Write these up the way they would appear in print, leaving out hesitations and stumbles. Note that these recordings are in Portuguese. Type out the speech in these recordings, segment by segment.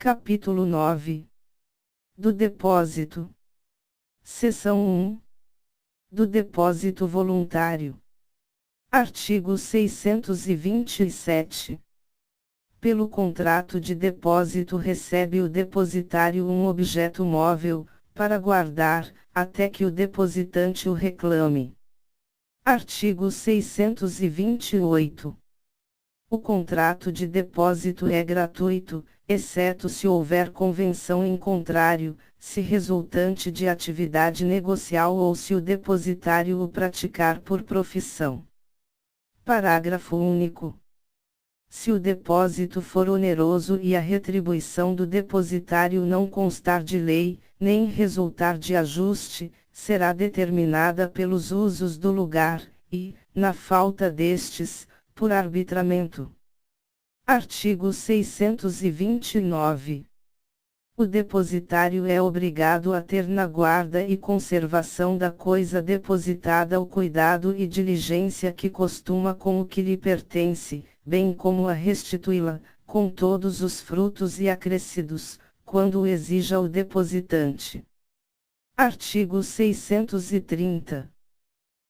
Capítulo 9. Do depósito. Seção 1. Do depósito voluntário. Artigo 627. Pelo contrato de depósito recebe o depositário um objeto móvel, para guardar, até que o depositante o reclame. Artigo 628. O contrato de depósito é gratuito, exceto se houver convenção em contrário, se resultante de atividade negocial ou se o depositário o praticar por profissão. Parágrafo único. Se o depósito for oneroso e a retribuição do depositário não constar de lei, nem resultar de ajuste, será determinada pelos usos do lugar, e, na falta destes, por arbitramento. Artigo 629. O depositário é obrigado a ter na guarda e conservação da coisa depositada o cuidado e diligência que costuma com o que lhe pertence, bem como a restituí-la, com todos os frutos e acrescidos, quando o exija o depositante. Artigo 630.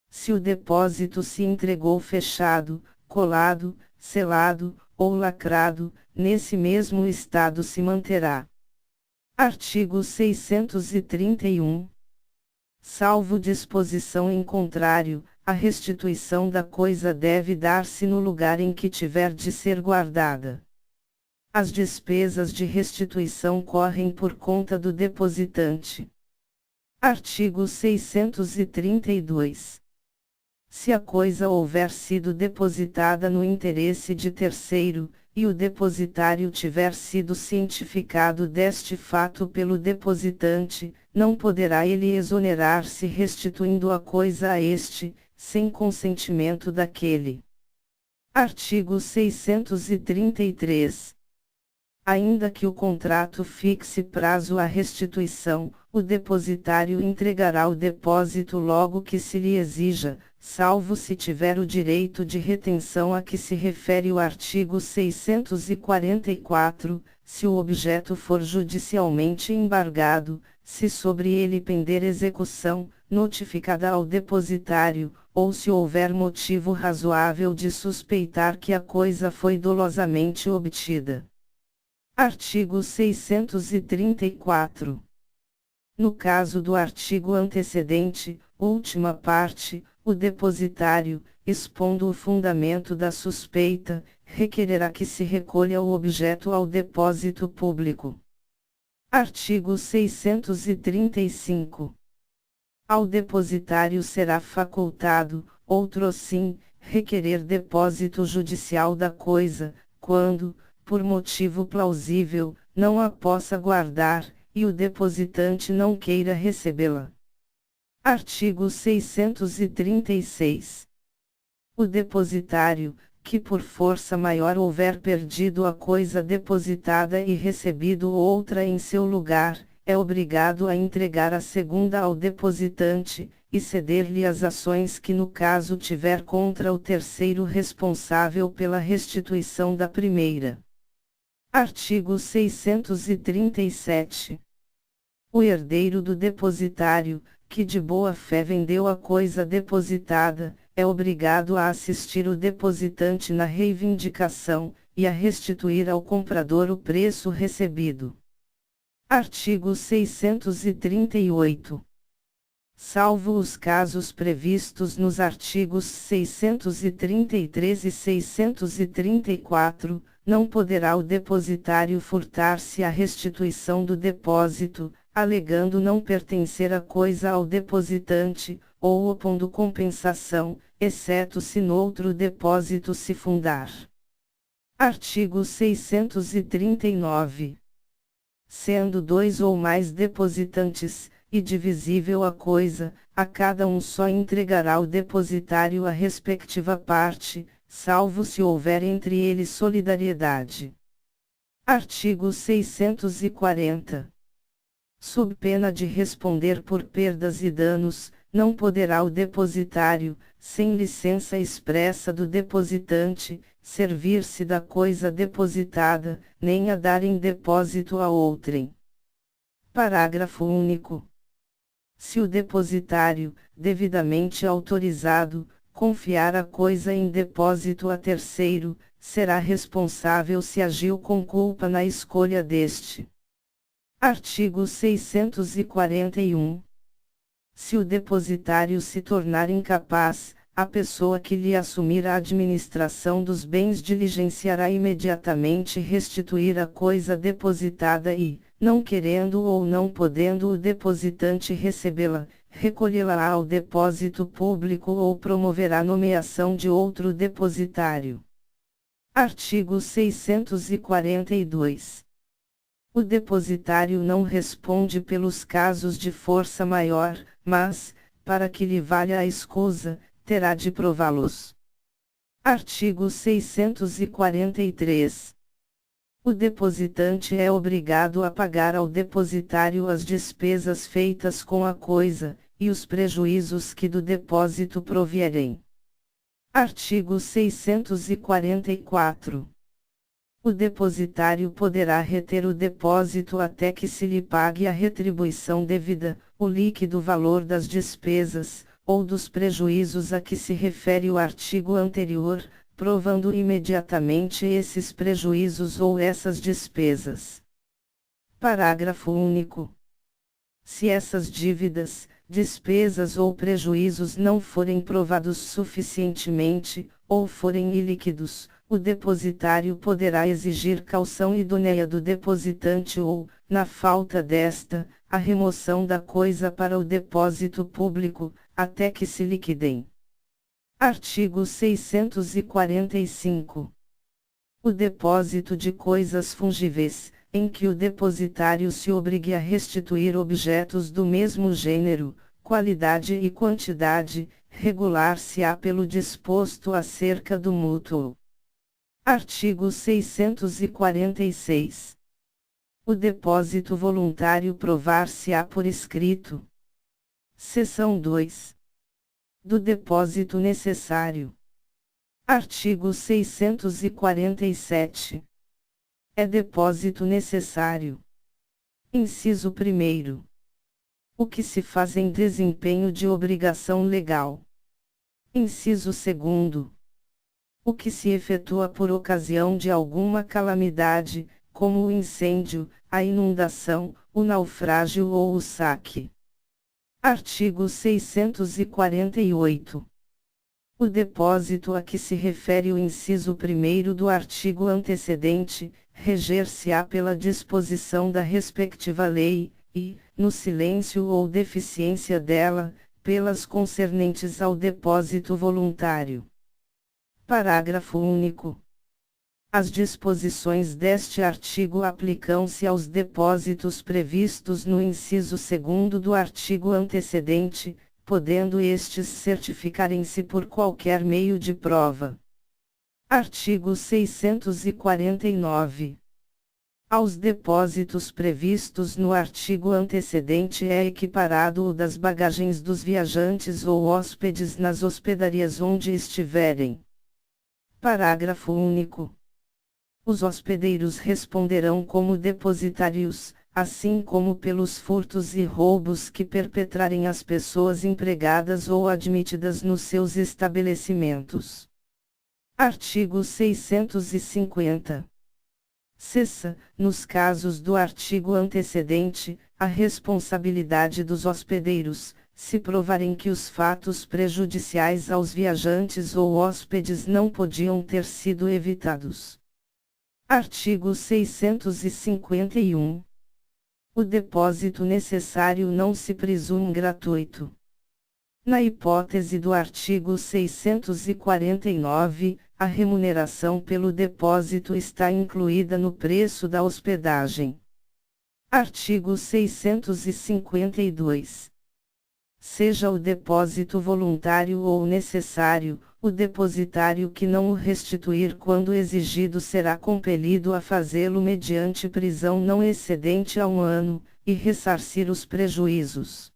Se o depósito se entregou fechado, colado, selado, ou lacrado, nesse mesmo estado se manterá. Artigo 631. Salvo disposição em contrário, a restituição da coisa deve dar-se no lugar em que tiver de ser guardada. As despesas de restituição correm por conta do depositante. Artigo 632. Se a coisa houver sido depositada no interesse de terceiro, e o depositário tiver sido cientificado deste fato pelo depositante, não poderá ele exonerar-se restituindo a coisa a este, sem consentimento daquele. Artigo 633. Ainda que o contrato fixe prazo à restituição, o depositário entregará o depósito logo que se lhe exija, salvo se tiver o direito de retenção a que se refere o artigo 644, se o objeto for judicialmente embargado, se sobre ele pender execução, notificada ao depositário, ou se houver motivo razoável de suspeitar que a coisa foi dolosamente obtida. Artigo 634. No caso do artigo antecedente, última parte, o depositário, expondo o fundamento da suspeita, requererá que se recolha o objeto ao depósito público. Artigo 635. Ao depositário será facultado, outrosim, requerer depósito judicial da coisa, quando, por motivo plausível, não a possa guardar, e o depositante não queira recebê-la. Artigo 636. O depositário, que por força maior houver perdido a coisa depositada e recebido outra em seu lugar, é obrigado a entregar a segunda ao depositante, e ceder-lhe as ações que no caso tiver contra o terceiro responsável pela restituição da primeira. Artigo 637. O herdeiro do depositário, que de boa fé vendeu a coisa depositada, é obrigado a assistir o depositante na reivindicação, e a restituir ao comprador o preço recebido. Artigo 638. Salvo os casos previstos nos artigos 633 e 634, não poderá o depositário furtar-se à restituição do depósito, alegando não pertencer a coisa ao depositante, ou opondo compensação, exceto se noutro depósito se fundar. Artigo 639. Sendo dois ou mais depositantes, e divisível a coisa, a cada um só entregará o depositário a respectiva parte, salvo se houver entre eles solidariedade. Artigo 640. Sob pena de responder por perdas e danos, não poderá o depositário, sem licença expressa do depositante, servir-se da coisa depositada, nem a dar em depósito a outrem. Parágrafo único. Se o depositário, devidamente autorizado, confiar a coisa em depósito a terceiro, será responsável se agiu com culpa na escolha deste. Artigo 641. Se o depositário se tornar incapaz, a pessoa que lhe assumir a administração dos bens diligenciará imediatamente restituir a coisa depositada e, não querendo ou não podendo o depositante recebê-la, recolhê-la ao depósito público ou promoverá a nomeação de outro depositário. Artigo 642. O depositário não responde pelos casos de força maior, mas, para que lhe valha a escusa, terá de prová-los. Artigo 643. O depositante é obrigado a pagar ao depositário as despesas feitas com a coisa, e os prejuízos que do depósito provierem. Artigo 644. O depositário poderá reter o depósito até que se lhe pague a retribuição devida, o líquido valor das despesas, ou dos prejuízos a que se refere o artigo anterior, provando imediatamente esses prejuízos ou essas despesas. Parágrafo único. Se essas dívidas, despesas ou prejuízos não forem provados suficientemente, ou forem ilíquidos, o depositário poderá exigir caução idônea do depositante ou, na falta desta, a remoção da coisa para o depósito público, até que se liquidem. Artigo 645. O depósito de coisas fungíveis, em que o depositário se obrigue a restituir objetos do mesmo gênero, qualidade e quantidade, regular-se-á pelo disposto acerca do mútuo. Artigo 646. O depósito voluntário provar-se-á por escrito. Seção 2. Do depósito necessário. Artigo 647. É depósito necessário. Inciso 1º. O que se faz em desempenho de obrigação legal. Inciso 2º. O que se efetua por ocasião de alguma calamidade, como o incêndio, a inundação, o naufrágio ou o saque. Artigo 648. O depósito a que se refere o inciso 1º do artigo antecedente, reger-se-á pela disposição da respectiva lei, e, no silêncio ou deficiência dela, pelas concernentes ao depósito voluntário. Parágrafo único. As disposições deste artigo aplicam-se aos depósitos previstos no inciso 2º do artigo antecedente, podendo estes certificarem-se por qualquer meio de prova. Artigo 649. Aos depósitos previstos no artigo antecedente é equiparado o das bagagens dos viajantes ou hóspedes nas hospedarias onde estiverem. Parágrafo único. Os hospedeiros responderão como depositários, assim como pelos furtos e roubos que perpetrarem as pessoas empregadas ou admitidas nos seus estabelecimentos. Artigo 650. Cessa, nos casos do artigo antecedente, a responsabilidade dos hospedeiros, se provarem que os fatos prejudiciais aos viajantes ou hóspedes não podiam ter sido evitados. Artigo 651. O depósito necessário não se presume gratuito. Na hipótese do artigo 649, a remuneração pelo depósito está incluída no preço da hospedagem. Artigo 652. Seja o depósito voluntário ou necessário, o depositário que não o restituir quando exigido será compelido a fazê-lo mediante prisão não excedente a 1 ano, e ressarcir os prejuízos.